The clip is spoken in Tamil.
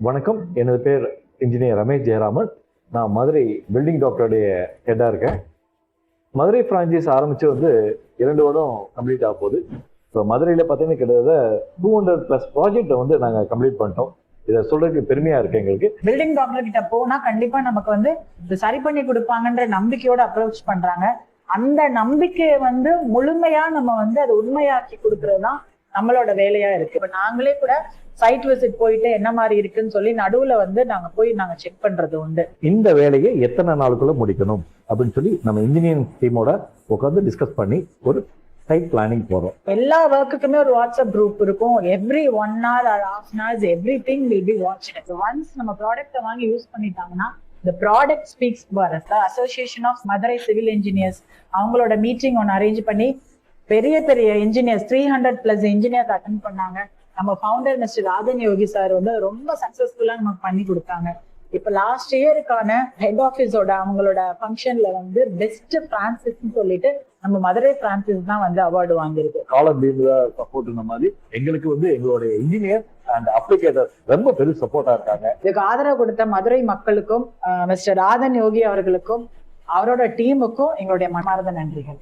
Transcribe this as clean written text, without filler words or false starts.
வணக்கம், எனது பேர் இன்ஜினியர் ரமேஷ் ஜெயராமன். நான் மதுரை பில்டிங் டாக்டருடைய ஹெட்டாக இருக்கேன். மதுரை ஃப்ரான்ச்சைஸ் ஆரம்பித்து 2 வருடம் கம்ப்ளீட் ஆக போகுது. இப்போ மதுரையில் பார்த்தீங்கன்னா கிட்டத்தட்ட 200+ ப்ராஜெக்டை நாங்கள் கம்ப்ளீட் பண்ணிட்டோம். இதை சொல்றதுக்கு பெருமையா இருக்கு எங்களுக்கு. பில்டிங் டாக்டர் கிட்ட போனா கண்டிப்பா நமக்கு இது சரி பண்ணி கொடுப்பாங்கன்ற நம்பிக்கையோட அப்ரோச் பண்றாங்க. அந்த நம்பிக்கையை முழுமையா நம்ம அதை உண்மையாக்கி கொடுக்கறது தான் நம்மளோட வேலையா இருக்கு. இப்ப நாங்களே கூட சைட் விசிட் போயிட்டு என்ன மாதிரி இருக்குன்னு சொல்லி நடுவுல நாங்க செக் பண்றது உண்டு. இந்த வேலையை எத்தனை நாளுக்குள்ள முடிக்கணும் அப்படின்னு சொல்லி நம்ம இன்ஜினியரிங் டீமோட உட்காந்து டிஸ்கஸ் பண்ணி ஒரு சைட் பிளானிங் போறோம். எல்லா ஒர்க்குக்குமே ஒரு வாட்ஸ்அப் குரூப் இருக்கும். Every 1 hour or half an hour everything will be watched. Once நம்ம ப்ராடக்ட்டை வாங்கி யூஸ் பண்ணிட்டாங்கன்னா the product speaks for us. The Association of Madurai Civil Engineers அவங்களோட மீட்டிங் ஒன்று அரேஞ்ச் பண்ணி பெரிய பெரிய இன்ஜினியர்ஸ் 300+ இன்ஜினியர்ஸ் அட்டென்ட் பண்ணாங்க. நம்ம ஃபவுண்டர் மிஸ்டர் ராதன் யோகி சார் ரொம்ப சக்சஸ்ஃபுல்லா நமக்கு பண்ணி கொடுத்தாங்க. இப்ப லாஸ்ட் இயருக்கான ஹெட் ஆஃபீஸோட அவங்களோட ஃபங்க்ஷன்ல பெஸ்ட் பிரான்சிஸ்ன்னு சொல்லிட்டு நம்ம மதுரை பிரான்சிஸ் தான் அவார்டு வாங்கியிருக்கு. காலம் சப்போர்ட் இந்த மாதிரி எங்களுக்கு எங்களுடைய இன்ஜினியர் அண்ட் அப்ளிகேட்டர் ரொம்ப பெரிய சப்போர்ட்டா இருக்காங்க. இதுக்கு ஆதரவு கொடுத்த மதுரை மக்களுக்கும் மிஸ்டர் ராதன் யோகி அவர்களுக்கும் அவரோட டீமுக்கும் எங்களுடைய மனமார்ந்த நன்றிகள்.